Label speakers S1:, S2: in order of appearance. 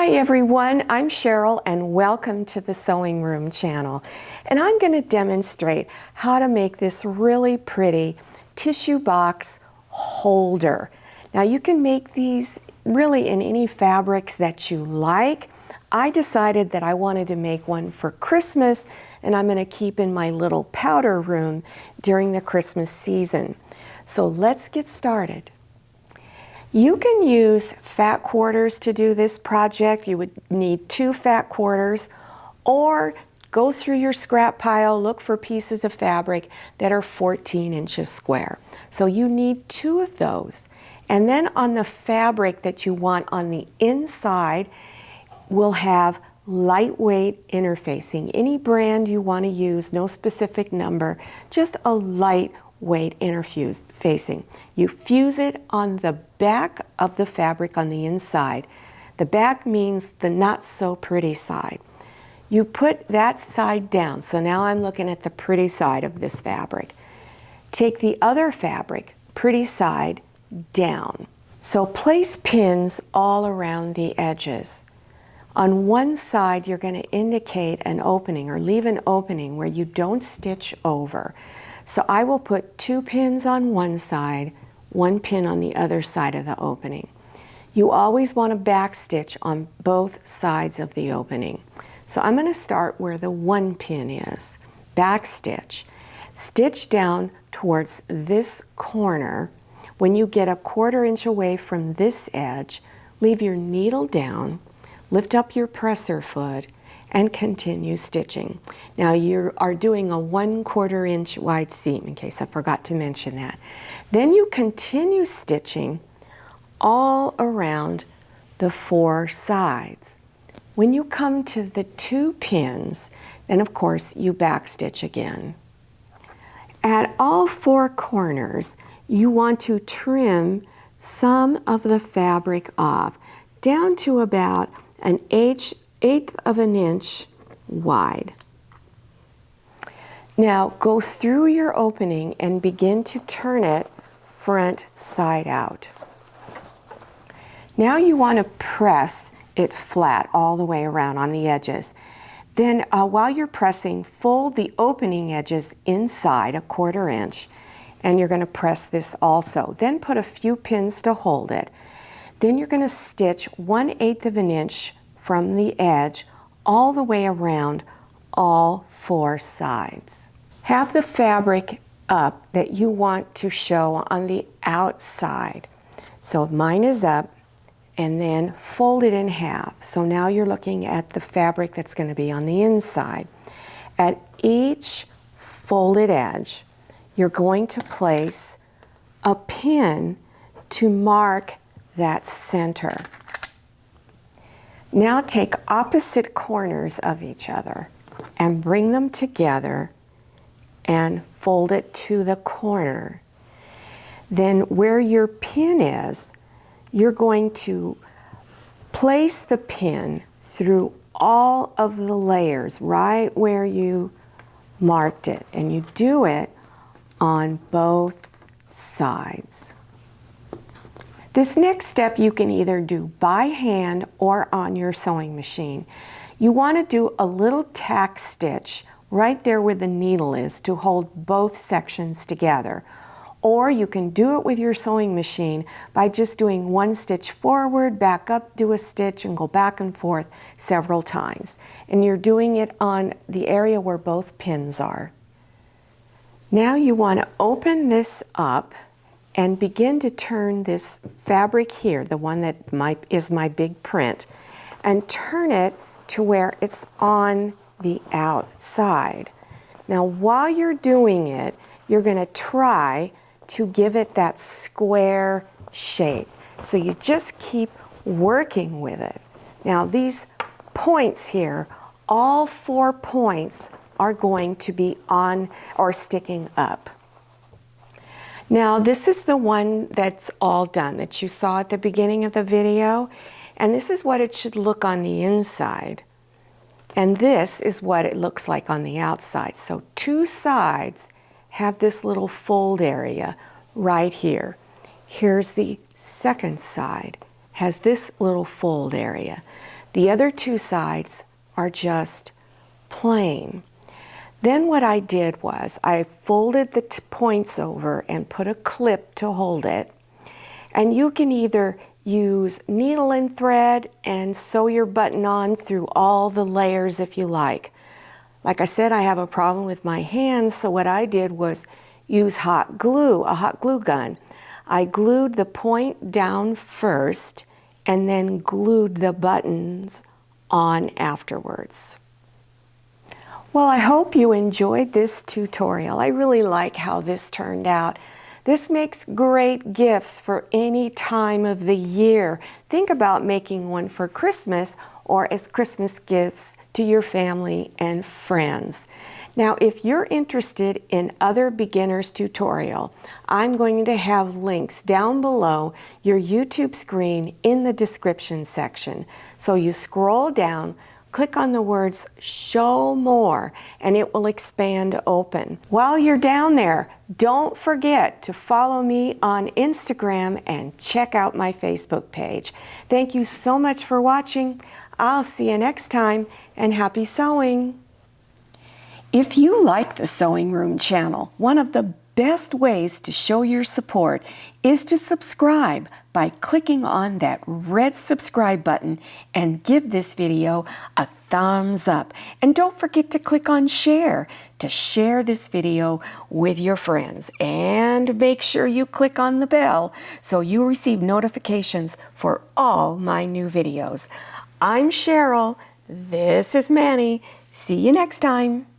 S1: Hi everyone, I'm Cheryl and welcome to the Sewing Room channel. And I'm going to demonstrate how to make this really pretty tissue box holder. Now you can make these really in any fabrics that you like. I decided that I wanted to make one for Christmas and I'm going to keep in my little powder room during the Christmas season. So let's get started. You can use fat quarters to do this project. You would need 2 fat quarters, or go through your scrap pile, look for pieces of fabric that are 14 inches square. So you need 2 of those. And then on the fabric that you want on the inside, we'll have lightweight interfacing. Any brand you want to use, no specific number, just a lightweight interfacing. You fuse it on the back of the fabric on the inside. The back means the not so pretty side. You put that side down. So now I'm looking at the pretty side of this fabric. Take the other fabric, pretty side, down. So place pins all around the edges. On one side, you're going to indicate an opening or leave an opening where you don't stitch over. So I will put 2 pins on one side, 1 pin on the other side of the opening. You always want to back stitch on both sides of the opening. So I'm going to start where the 1 pin is. Back stitch. Stitch down towards this corner. When you get a 1/4 inch away from this edge, leave your needle down, lift up your presser foot, and continue stitching. Now you are doing a 1/4 inch wide seam, in case I forgot to mention that. Then you continue stitching all around the 4 sides. When you come to the 2 pins, then of course you back stitch again. At all 4 corners, you want to trim some of the fabric off, down to about an 1/8 of an inch wide. Now go through your opening and begin to turn it front side out. Now you want to press it flat all the way around on the edges. Then while you're pressing, fold the opening edges inside a 1/4 inch, and you're going to press this also. Then put a few pins to hold it. Then you're going to stitch 1/8 of an inch from the edge all the way around all 4 sides. Have the fabric up that you want to show on the outside. So mine is up, and then fold it in half. So now you're looking at the fabric that's going to be on the inside. At each folded edge, you're going to place a pin to mark that center. Now take opposite corners of each other and bring them together and fold it to the corner. Then where your pin is, you're going to place the pin through all of the layers right where you marked it, and you do it on both sides. This next step you can either do by hand or on your sewing machine. You want to do a little tack stitch right there where the needle is to hold both sections together. Or you can do it with your sewing machine by just doing 1 stitch forward, back up, do a stitch, and go back and forth several times. And you're doing it on the area where both pins are. Now you want to open this up and begin to turn this fabric here, the one that is my big print, and turn it to where it's on the outside. Now while you're doing it, you're going to try to give it that square shape. So you just keep working with it. Now these points here, all 4 points are going to be on or sticking up. Now this is the one that's all done that you saw at the beginning of the video, and this is what it should look on the inside, and this is what it looks like on the outside. So 2 sides have this little fold area right here. Here's the second side, has this little fold area. The other two sides are just plain. Then what I did was I folded the points over and put a clip to hold it. And you can either use needle and thread and sew your button on through all the layers if you like. Like I said, I have a problem with my hands, so what I did was use hot glue, a hot glue gun. I glued the point down first and then glued the buttons on afterwards. Well, I hope you enjoyed this tutorial. I really like how this turned out. This makes great gifts for any time of the year. Think about making one for Christmas or as Christmas gifts to your family and friends. Now, if you're interested in other beginners tutorial, I'm going to have links down below your YouTube screen in the description section. So you scroll down, click on the words Show More, and it will expand open. While you're down there, don't forget to follow me on Instagram and check out my Facebook page. Thank you so much for watching. I'll see you next time, and happy sewing! If you like the Sewing Room channel, one of the best ways to show your support is to subscribe by clicking on that red subscribe button and give this video a thumbs up. And don't forget to click on share to share this video with your friends. And make sure you click on the bell so you receive notifications for all my new videos. I'm Cheryl. This is Manny. See you next time.